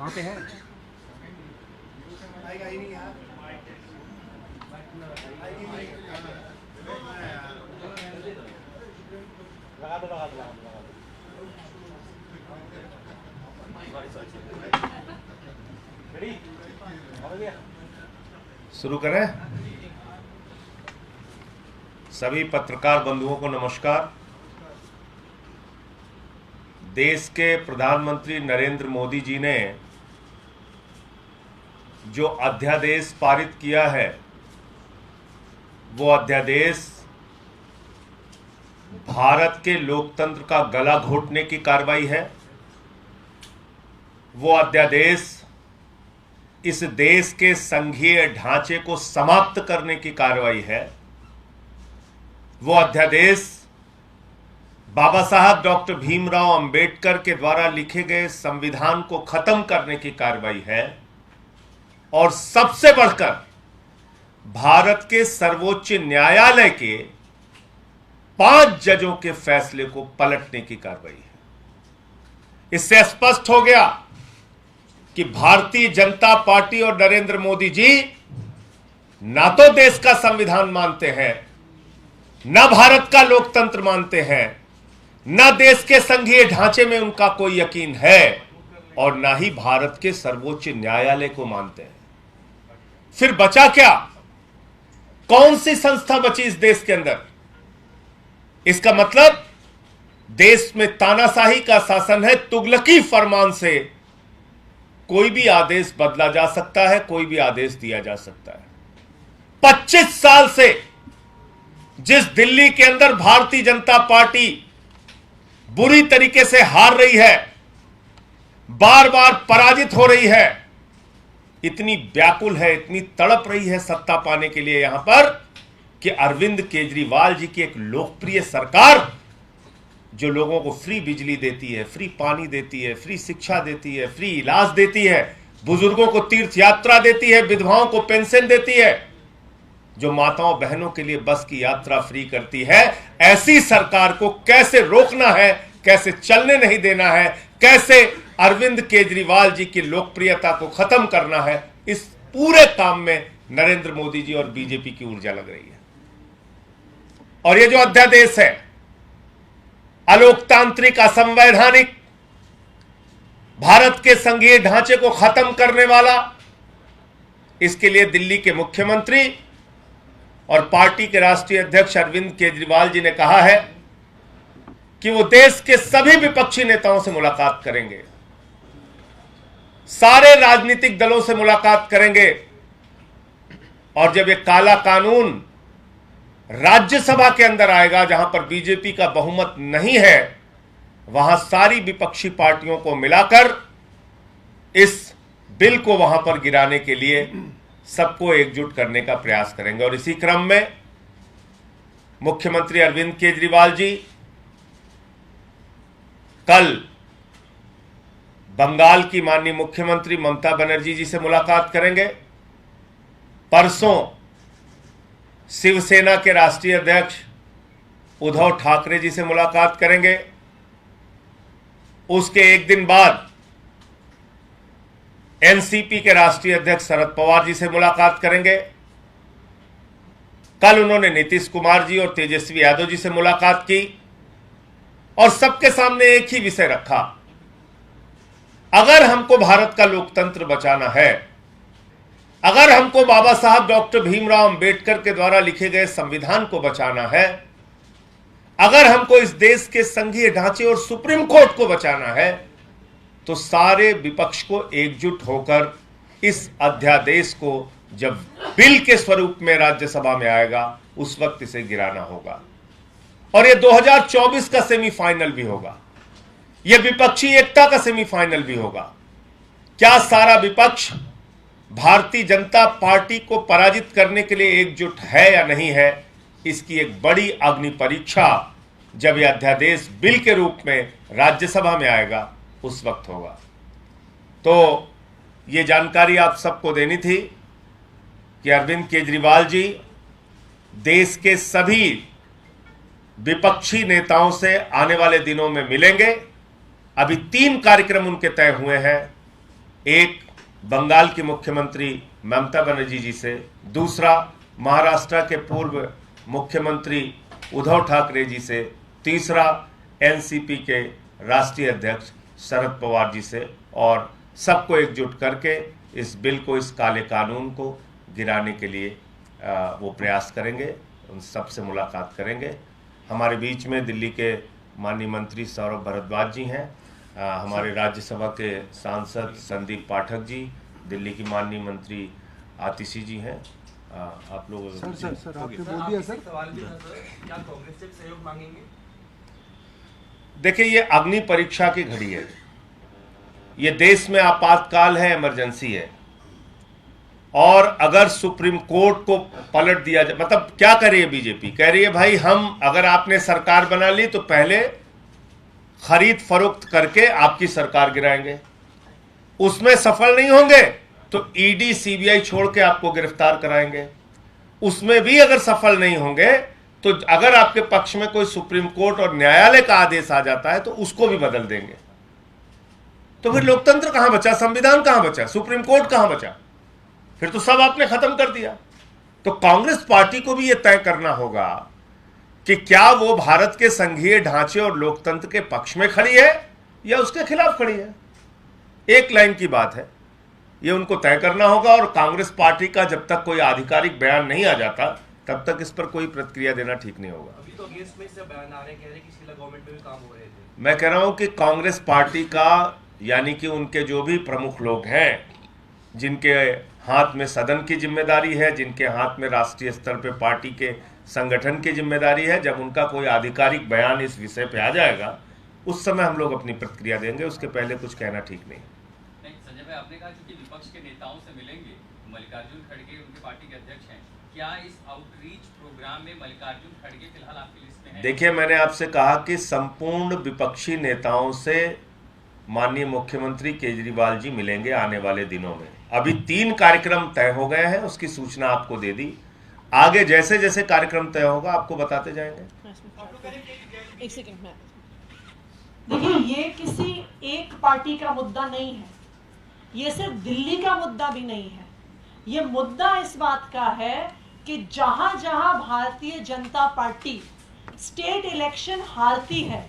कहाँ पे है? शुरू करें। सभी पत्रकार बंधुओं को नमस्कार। देश के प्रधानमंत्री नरेंद्र मोदी जी ने जो अध्यादेश पारित किया है, वो अध्यादेश भारत के लोकतंत्र का गला घोटने की कार्रवाई है। वो अध्यादेश इस देश के संघीय ढांचे को समाप्त करने की कार्रवाई है। वो अध्यादेश बाबा साहब डॉक्टर भीमराव अंबेडकर के द्वारा लिखे गए संविधान को खत्म करने की कार्रवाई है और सबसे बढ़कर भारत के सर्वोच्च न्यायालय के 5 जजों के फैसले को पलटने की कार्रवाई है। इससे स्पष्ट हो गया कि भारतीय जनता पार्टी और नरेंद्र मोदी जी ना तो देश का संविधान मानते हैं, ना भारत का लोकतंत्र मानते हैं, ना देश के संघीय ढांचे में उनका कोई यकीन है और ना ही भारत के सर्वोच्च न्यायालय को मानते हैं। फिर बचा क्या? कौन सी संस्था बची इस देश के अंदर? इसका मतलब देश में तानाशाही का शासन है। तुगलकी फरमान से कोई भी आदेश बदला जा सकता है, कोई भी आदेश दिया जा सकता है। 25 साल से जिस दिल्ली के अंदर भारतीय जनता पार्टी बुरी तरीके से हार रही है, बार बार पराजित हो रही है, इतनी व्याकुल है, इतनी तड़प रही है सत्ता पाने के लिए यहां पर कि अरविंद केजरीवाल जी की एक लोकप्रिय सरकार जो लोगों को फ्री बिजली देती है, फ्री पानी देती है, फ्री शिक्षा देती है, फ्री इलाज देती है, बुजुर्गों को तीर्थ यात्रा देती है, विधवाओं को पेंशन देती है, जो माताओं बहनों के लिए बस की यात्रा फ्री करती है, ऐसी सरकार को कैसे रोकना है, कैसे चलने नहीं देना है, कैसे अरविंद केजरीवाल जी की लोकप्रियता को खत्म करना है, इस पूरे काम में नरेंद्र मोदी जी और बीजेपी की ऊर्जा लग रही है। और ये जो अध्यादेश है, अलोकतांत्रिक, असंवैधानिक, भारत के संघीय ढांचे को खत्म करने वाला, इसके लिए दिल्ली के मुख्यमंत्री और पार्टी के राष्ट्रीय अध्यक्ष अरविंद केजरीवाल जी ने कहा है कि वो देश के सभी विपक्षी नेताओं से मुलाकात करेंगे, सारे राजनीतिक दलों से मुलाकात करेंगे और जब ये काला कानून राज्यसभा के अंदर आएगा, जहां पर बीजेपी का बहुमत नहीं है, वहां सारी विपक्षी पार्टियों को मिलाकर इस बिल को वहां पर गिराने के लिए सबको एकजुट करने का प्रयास करेंगे। और इसी क्रम में मुख्यमंत्री अरविंद केजरीवाल जी कल बंगाल की माननीय मुख्यमंत्री ममता बनर्जी जी से मुलाकात करेंगे। परसों शिवसेना के राष्ट्रीय अध्यक्ष उद्धव ठाकरे जी से मुलाकात करेंगे। उसके एक दिन बाद एनसीपी के राष्ट्रीय अध्यक्ष शरद पवार जी से मुलाकात करेंगे। कल उन्होंने नीतीश कुमार जी और तेजस्वी यादव जी से मुलाकात की और सबके सामने एक ही विषय रखा, अगर हमको भारत का लोकतंत्र बचाना है, अगर हमको बाबा साहब डॉक्टर भीमराव अंबेडकर के द्वारा लिखे गए संविधान को बचाना है, अगर हमको इस देश के संघीय ढांचे और सुप्रीम कोर्ट को बचाना है, तो सारे विपक्ष को एकजुट होकर इस अध्यादेश को जब बिल के स्वरूप में राज्यसभा में आएगा, उस वक्त इसे गिराना होगा। और यह 2024 का सेमीफाइनल भी होगा, यह विपक्षी एकता का सेमीफाइनल भी होगा। क्या सारा विपक्ष भारतीय जनता पार्टी को पराजित करने के लिए एकजुट है या नहीं है, इसकी एक बड़ी अग्नि परीक्षा जब यह अध्यादेश बिल के रूप में राज्यसभा में आएगा, उस वक्त होगा। तो ये जानकारी आप सबको देनी थी कि अरविंद केजरीवाल जी देश के सभी विपक्षी नेताओं से आने वाले दिनों में मिलेंगे। अभी 3 कार्यक्रम उनके तय हुए हैं। एक बंगाल की मुख्यमंत्री ममता बनर्जी जी से, दूसरा महाराष्ट्र के पूर्व मुख्यमंत्री उद्धव ठाकरे जी से, तीसरा एनसीपी के राष्ट्रीय अध्यक्ष शरद पवार जी से, और सबको एकजुट करके इस बिल को, इस काले कानून को गिराने के लिए वो प्रयास करेंगे। उन सबसे मुलाकात करेंगे। हमारे बीच में दिल्ली के माननीय मंत्री सौरभ भारद्वाज जी हैं, हमारे राज्यसभा के सांसद संदीप पाठक जी, दिल्ली की माननीय मंत्री आतिशी जी हैं। आप लोग सर आपने बोल दिया सर। सवाल भी था सर, क्या कांग्रेस से सहयोग मांगेंगे? देखिए, ये अग्नि परीक्षा की घड़ी है, ये देश में आपातकाल है, इमरजेंसी है, और अगर सुप्रीम कोर्ट को पलट दिया जाए, मतलब क्या कर रही है बीजेपी? कह रही है भाई हम, अगर आपने सरकार बना ली तो पहले खरीद फरोख्त करके आपकी सरकार गिराएंगे, उसमें सफल नहीं होंगे तो ईडी सीबीआई छोड़ के आपको गिरफ्तार कराएंगे, उसमें भी अगर सफल नहीं होंगे तो अगर आपके पक्ष में कोई सुप्रीम कोर्ट और न्यायालय का आदेश आ जाता है तो उसको भी बदल देंगे। तो फिर लोकतंत्र कहां बचा, संविधान कहां बचा, सुप्रीम कोर्ट कहां बचा? फिर तो सब आपने खत्म कर दिया। तो कांग्रेस पार्टी को भी यह तय करना होगा कि क्या वो भारत के संघीय ढांचे और लोकतंत्र के पक्ष में खड़ी है या उसके खिलाफ खड़ी है। एक लाइन की बात है, ये उनको तय करना होगा, और कांग्रेस पार्टी का जब तक कोई आधिकारिक बयान नहीं आ जाता तब तक इस पर कोई प्रतिक्रिया देना ठीक नहीं होगा। अभी तो अगेंस्ट में से बयान आ रहे, कह रहे कि शीला गवर्नमेंट में भी काम हो रहे थे। मैं कह रहा हूं कि कांग्रेस पार्टी का, यानी कि उनके जो भी प्रमुख लोग हैं, जिनके हाथ में सदन की जिम्मेदारी है, जिनके हाथ में राष्ट्रीय स्तर पे पार्टी के संगठन की जिम्मेदारी है, जब उनका कोई आधिकारिक बयान इस विषय पे आ जाएगा उस समय हम लोग अपनी प्रतिक्रिया देंगे, उसके पहले कुछ कहना ठीक नहीं। संजय भाई, आपने कहा कि विपक्ष के नेताओं से मिलेंगे, मल्लिकार्जुन खड़गे उनके पार्टी के अध्यक्ष हैं, क्या इस आउटरीच प्रोग्राम में मल्लिकार्जुन खड़गे फिलहाल आपकी लिस्ट में हैं? देखिए, मैंने आपसे कहा कि संपूर्ण विपक्षी नेताओं से माननीय मुख्यमंत्री केजरीवाल जी मिलेंगे आने वाले दिनों में। अभी 3 कार्यक्रम तय हो गए हैं, उसकी सूचना आपको दे दी, आगे जैसे जैसे कार्यक्रम तय होगा आपको बताते जाएंगे। एक सेकंड में देखिए, ये किसी एक पार्टी का मुद्दा नहीं है, ये सिर्फ दिल्ली का मुद्दा भी नहीं है। ये मुद्दा इस बात का है कि जहां जहां Bharatiya Janata party state election हारती है,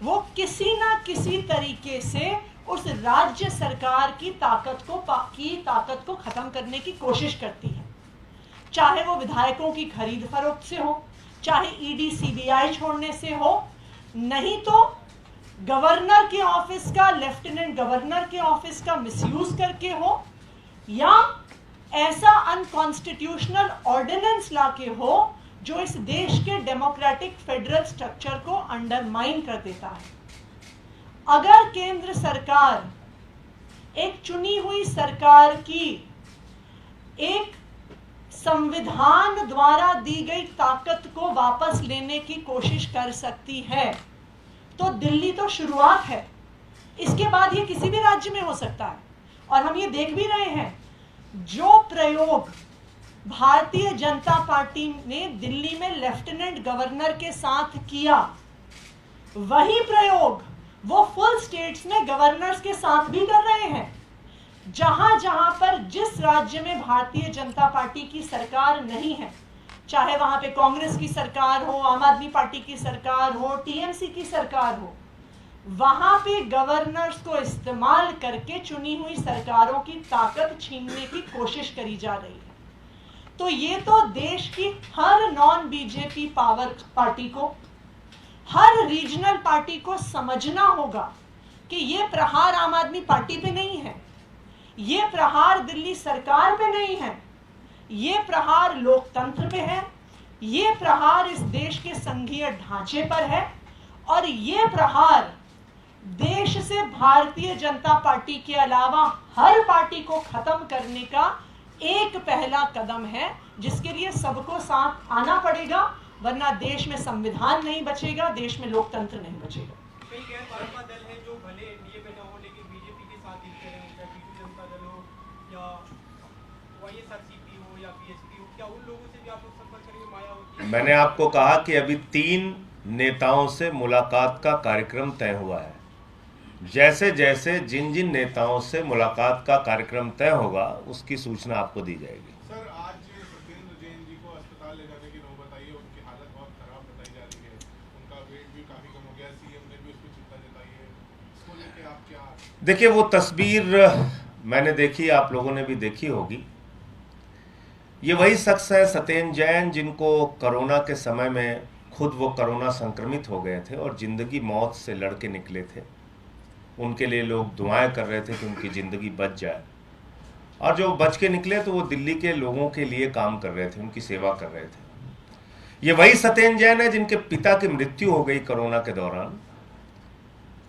वो किसी ना किसी तरीके से उस राज्य सरकार की ताकत को खत्म करने की कोशिश करती है, चाहे वो विधायकों की खरीद फरोख्त से हो, चाहे ईडी सीबीआई छोड़ने से हो, नहीं तो गवर्नर के ऑफिस का, लेफ्टिनेंट गवर्नर के ऑफिस का मिसयूज करके हो, या ऐसा अनकॉन्स्टिट्यूशनल ऑर्डिनेंस लाके हो जो इस देश के डेमोक्रेटिक फेडरल स्ट्रक्चर को अंडरमाइन कर देता है। अगर केंद्र सरकार एक चुनी हुई सरकार की एक संविधान द्वारा दी गई ताकत को वापस लेने की कोशिश कर सकती है तो दिल्ली तो शुरुआत है, इसके बाद ये किसी भी राज्य में हो सकता है। और हम ये देख भी रहे हैं, जो प्रयोग भारतीय जनता पार्टी ने दिल्ली में लेफ्टिनेंट गवर्नर के साथ किया, वही प्रयोग वो फुल स्टेट्स में गवर्नर्स के साथ भी कर रहे हैं। जहां जहां पर जिस राज्य में भारतीय जनता पार्टी की सरकार नहीं है, चाहे वहां पे कांग्रेस की सरकार हो, आम आदमी पार्टी की सरकार हो, टीएमसी की सरकार हो, वहां पे गवर्नर्स को इस्तेमाल करके चुनी हुई सरकारों की ताकत छीनने की कोशिश करी जा रही है। तो ये तो देश की हर नॉन बीजेपी पावर पार्टी को, हर रीजनल पार्टी को समझना होगा कि ये प्रहार आम आदमी पार्टी पे नहीं है, ये प्रहार दिल्ली सरकार पे नहीं है, ये प्रहार लोकतंत्र पे है, ये प्रहार इस देश के संघीय ढांचे पर है, और ये प्रहार देश से भारतीय जनता पार्टी के अलावा हर पार्टी को खत्म करने का एक पहला कदम है, जिसके लिए सबको साथ आना पड़ेगा, वरना देश में संविधान नहीं बचेगा, देश में लोकतंत्र नहीं बचेगा। कई गैर भाजपा दल हैं जो भले एनडीए में न हो लेकिन बीजेपी के साथ दिखते हैं, चाहे बीजू जनता दल हो या वाईएसआरसीपी हो या बीएसपी हो, क्या उन लोगों से भी आप लोग संपर्क करेंगे? मायावती, मैंने आपको कहा कि अभी 3 नेताओं से मुलाकात का कार्यक्रम तय हुआ है, जैसे जैसे जिन जिन नेताओं से मुलाकात का कार्यक्रम तय होगा उसकी सूचना आपको दी जाएगी। सर, आज सत्येंद्र जैन जी को अस्पताल ले जाने की नौबत आई है, उनकी हालत बहुत खराब बताई जा रही है, उनका वेट भी काफी कम हो गया, सीएम ने भी उस पर चिंता जताई है, इसको लेके आप क्या? देखिए, वो तस्वीर मैंने देखी, आप लोगों ने भी देखी होगी। ये वही शख्स है सत्येंद्र जैन जिनको कोरोना के समय में खुद वो कोरोना संक्रमित हो गए थे और जिंदगी मौत से लड़के निकले थे। उनके लिए लोग दुआएं कर रहे थे कि उनकी ज़िंदगी बच जाए, और जो बच के निकले तो वो दिल्ली के लोगों के लिए काम कर रहे थे, उनकी सेवा कर रहे थे। ये वही सत्येंद्र जैन है जिनके पिता की मृत्यु हो गई कोरोना के दौरान,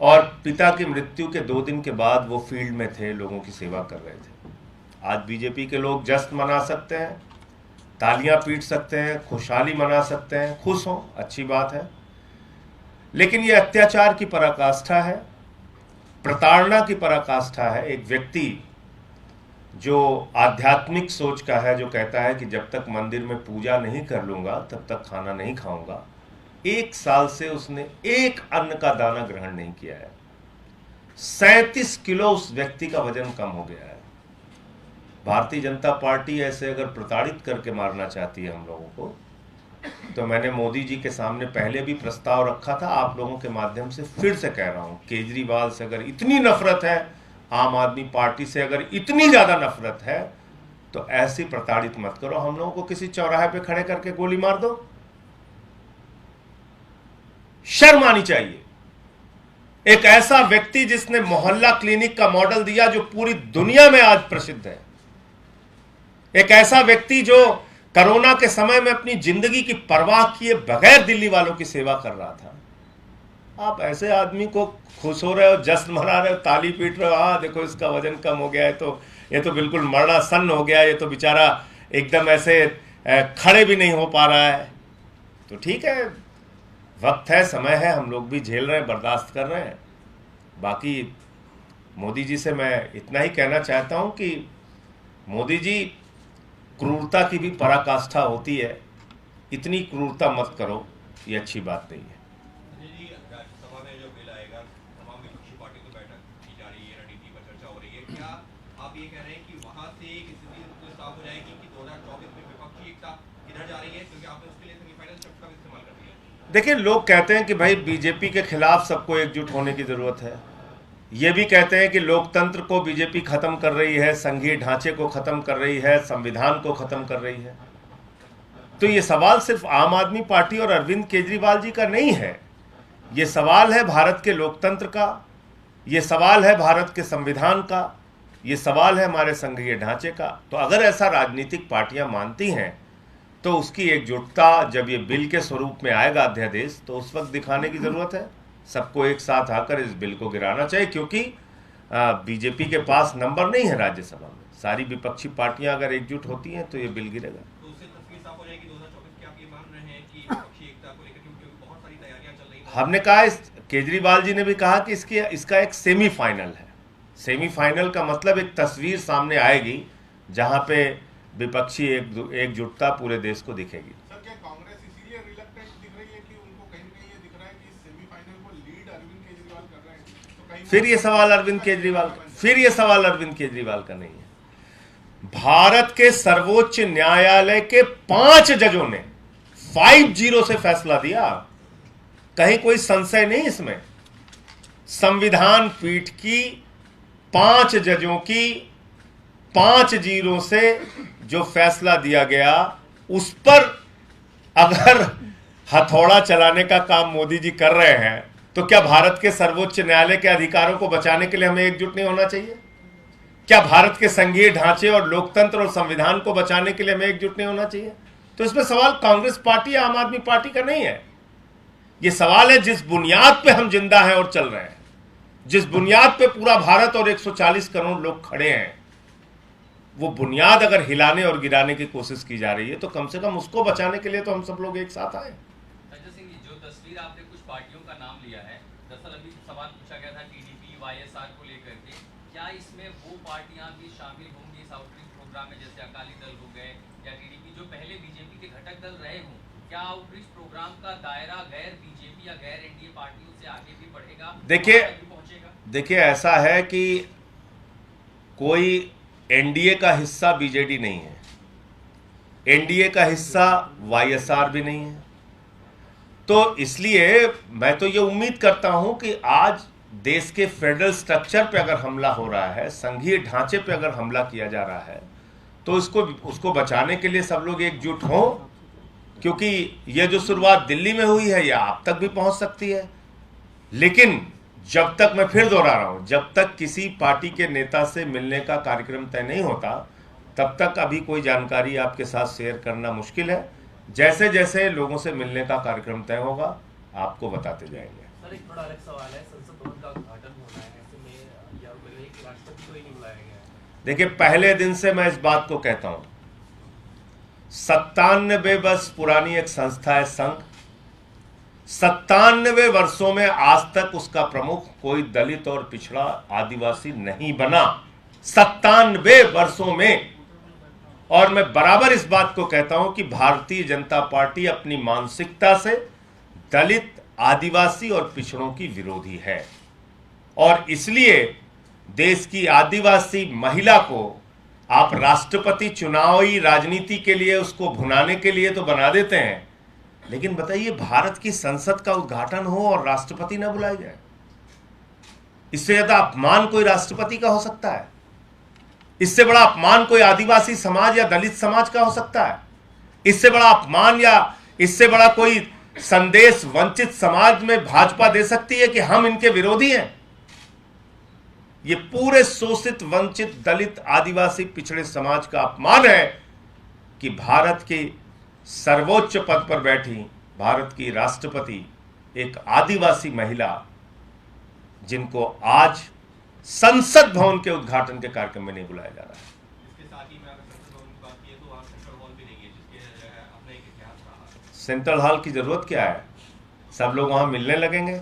और पिता की मृत्यु के 2 दिन के बाद वो फील्ड में थे, लोगों की सेवा कर रहे थे। आज बीजेपी के लोग जश्न मना सकते हैं, तालियां पीट सकते हैं, खुशहाली मना सकते हैं, खुश हों, अच्छी बात है, लेकिन ये अत्याचार की पराकाष्ठा है, प्रताड़ना की पराकाष्ठा है। एक व्यक्ति जो आध्यात्मिक सोच का है, जो कहता है कि जब तक मंदिर में पूजा नहीं कर लूंगा तब तक खाना नहीं खाऊंगा, 1 साल से उसने एक अन्न का दाना ग्रहण नहीं किया है। 37 किलो उस व्यक्ति का वजन कम हो गया है। भारतीय जनता पार्टी ऐसे अगर प्रताड़ित करके मारना चाहती है हम लोगों को, तो मैंने मोदी जी के सामने पहले भी प्रस्ताव रखा था, आप लोगों के माध्यम से फिर से कह रहा हूं, केजरीवाल से अगर इतनी नफरत है, आम आदमी पार्टी से अगर इतनी ज्यादा नफरत है, तो ऐसी प्रताड़ित मत करो। हम लोगों को किसी चौराहे पे खड़े करके गोली मार दो, शर्म आनी चाहिए। एक ऐसा व्यक्ति जिसने मोहल्ला क्लिनिक का मॉडल दिया जो पूरी दुनिया में आज प्रसिद्ध है, एक ऐसा व्यक्ति जो कोरोना के समय में अपनी जिंदगी की परवाह किए बगैर दिल्ली वालों की सेवा कर रहा था। आप ऐसे आदमी को खुश हो रहे हो, जश्न मना रहे हो, ताली पीट रहे हो, हाँ देखो इसका वजन कम हो गया है, तो ये तो बिल्कुल मरणासन्न हो गया है, ये तो बेचारा एकदम ऐसे खड़े भी नहीं हो पा रहा है। तो ठीक है, वक्त है, समय है, हम लोग भी झेल रहे हैं, बर्दाश्त कर रहे हैं। बाकी मोदी जी से मैं इतना ही कहना चाहता हूं कि मोदी जी, क्रूरता की भी पराकाष्ठा होती है, इतनी क्रूरता मत करो, ये अच्छी बात नहीं है। जी, राज्यसभा में जो बिल आएगा, तमाम विपक्षी पार्टियों की बैठक की जा रही है, रणनीति पर चर्चा हो रही है, क्या आप ये कह रहे हैं कि वहां से एक स्थिति तो साफ हो जाएगी कि 2024 में विपक्षी एकता किधर जा रही है, क्योंकि आपने उसके लिए सेमीफाइनल शब्द का इस्तेमाल कर दिया? देखिए, लोग कहते हैं कि भाई बीजेपी के खिलाफ सबको एकजुट होने की जरूरत है, ये भी कहते हैं कि लोकतंत्र को बीजेपी खत्म कर रही है, संघीय ढांचे को खत्म कर रही है, संविधान को खत्म कर रही है। तो ये सवाल सिर्फ आम आदमी पार्टी और अरविंद केजरीवाल जी का नहीं है, ये सवाल है भारत के लोकतंत्र का, ये सवाल है भारत के संविधान का, ये सवाल है हमारे संघीय ढांचे का। तो अगर ऐसा राजनीतिक पार्टियां मानती हैं तो उसकी एकजुटता जब ये बिल के स्वरूप में आएगा अध्यादेश, तो उस वक्त दिखाने की जरूरत है। सबको एक साथ आकर इस बिल को गिराना चाहिए, क्योंकि बीजेपी के पास नंबर नहीं है राज्यसभा में। सारी विपक्षी पार्टियां अगर एकजुट होती हैं तो ये बिल गिरेगा। तो उससे तस्वीर साफ हो जाएगी 2024 की। आप ये मान रहे हैं कि विपक्षी एकता को लेकर, क्योंकि बहुत सारी तैयारियां चल रही हैं। हमने कहा, केजरीवाल जी ने भी कहा कि इसका एक सेमीफाइनल है। सेमीफाइनल का मतलब एक तस्वीर सामने आएगी जहां पे विपक्षी एकजुटता पूरे देश को दिखेगी। सर, क्या कांग्रेस इसीलिए रिलक्टेंट दिख रही है कि उनको कहीं ना कहीं ये दिख रहा है कि सेमीफाइनल को लीड अरविंद केजरीवाल कर रहे हैं, तो कहीं फिर ये सवाल अरविंद केजरीवाल का नहीं है। भारत के सर्वोच्च न्यायालय के 5 जजों ने 5-0 से फैसला दिया, कहीं कोई संशय नहीं इसमें। संविधान पीठ की 5 जजों की 5-0 से जो फैसला दिया गया, उस पर अगर हथौड़ा चलाने का काम मोदी जी कर रहे हैं, तो क्या भारत के सर्वोच्च न्यायालय के अधिकारों को बचाने के लिए हमें एकजुट नहीं होना चाहिए? क्या भारत के संघीय ढांचे और लोकतंत्र और संविधान को बचाने के लिए हमें एकजुट नहीं होना चाहिए? तो इसमें सवाल कांग्रेस पार्टी या आम आदमी पार्टी का नहीं है। यह सवाल है जिस बुनियाद पे हम जिंदा हैं और चल रहे हैं, जिस बुनियाद पे पूरा भारत और 140 करोड़ लोग खड़े हैं, वो बुनियाद अगर हिलाने और गिराने की कोशिश की जा रही है, तो कम से कम उसको बचाने के लिए तो हम सब लोग एक साथ आए। संजय सिंह जी, जो तस्वीर आपने कुछ पार्टियों का नाम लिया है, दरअसल अभी सवाल पूछा गया था टीडीपी वाईएसआर को लेकर के, क्या इसमें वो पार्टियां भी शामिल होंगी इस आउटरीच प्रोग्राम में, जैसे अकाली दल हो गए या टीडीपी, जो पहले बीजेपी के घटक दल रहे हों, क्या आउटरीच प्रोग्राम का दायरा गैर बीजेपी या गैर एनडीए पार्टियों से आगे भी बढ़ेगा? देखिए ऐसा है कि कोई एनडीए का हिस्सा बीजेडी नहीं है, एनडीए का हिस्सा वाईएसआर भी नहीं है। तो इसलिए मैं तो ये उम्मीद करता हूं कि आज देश के फेडरल स्ट्रक्चर पे अगर हमला हो रहा है, संघीय ढांचे पे अगर हमला किया जा रहा है, तो उसको बचाने के लिए सब लोग एकजुट हों, क्योंकि ये जो शुरुआत दिल्ली में हुई है, ये आप तक भी पहुंच सकती है। लेकिन जब तक, मैं फिर दोहरा रहा हूं, जब तक किसी पार्टी के नेता से मिलने का कार्यक्रम तय नहीं होता, तब तक अभी कोई जानकारी आपके साथ शेयर करना मुश्किल है। जैसे जैसे लोगों से मिलने का कार्यक्रम तय होगा, आपको बताते जाएंगे। सर, एक थोड़ा अलग सवाल है, संसद भवन का उद्घाटन होना है, ऐसे में या मिल रही कि राष्ट्रपति को ही नहीं बुलाया गया है? देखिए, पहले दिन से मैं इस बात को कहता हूं, 97 वर्ष पुरानी एक संस्था है संघ, 97 वर्षों में आज तक उसका प्रमुख कोई दलित और पिछड़ा आदिवासी नहीं बना, 97 वर्षों में। और मैं बराबर इस बात को कहता हूं कि भारतीय जनता पार्टी अपनी मानसिकता से दलित, आदिवासी और पिछड़ों की विरोधी है, और इसलिए देश की आदिवासी महिला को आप राष्ट्रपति चुनावी राजनीति के लिए, उसको भुनाने के लिए तो बना देते हैं, लेकिन बताइए, भारत की संसद का उद्घाटन हो और राष्ट्रपति न बुलाया जाए, इससे ज्यादा अपमान कोई राष्ट्रपति का हो सकता है? इससे बड़ा अपमान कोई आदिवासी समाज या दलित समाज का हो सकता है? इससे बड़ा अपमान या इससे बड़ा कोई संदेश वंचित समाज में भाजपा दे सकती है कि हम इनके विरोधी हैं? ये पूरे शोषित, वंचित, दलित, आदिवासी, पिछड़े समाज का अपमान है कि भारत की सर्वोच्च पद पर बैठी भारत की राष्ट्रपति एक आदिवासी महिला, जिनको आज संसद भवन के उद्घाटन के कार्यक्रम में नहीं बुलाया जा रहा है। इसके साथ ही मैं अगर संसद भवन की बात की तो वहाँ सेंट्रल हॉल भी नहीं है, जिसके अपना एक इतिहास रहा। सेंट्रल हॉल की जरूरत क्या है? सब लोग वहां मिलने लगेंगे,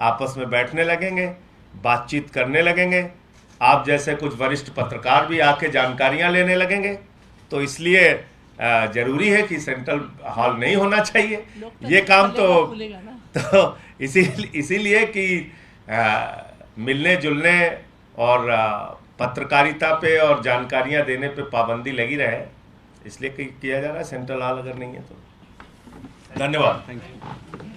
आपस में बैठने लगेंगे, बातचीत करने लगेंगे, आप जैसे कुछ वरिष्ठ पत्रकार भी आके जानकारियां लेने लगेंगे। तो इसलिए जरूरी है कि सेंट्रल हॉल नहीं होना चाहिए। ये काम तो इसीलिए कि मिलने जुलने और पत्रकारिता पे और जानकारियां देने पे पाबंदी लगी रहे, इसलिए किया जा रहा है। सेंट्रल हॉल अगर नहीं है तो धन्यवाद। Thank you.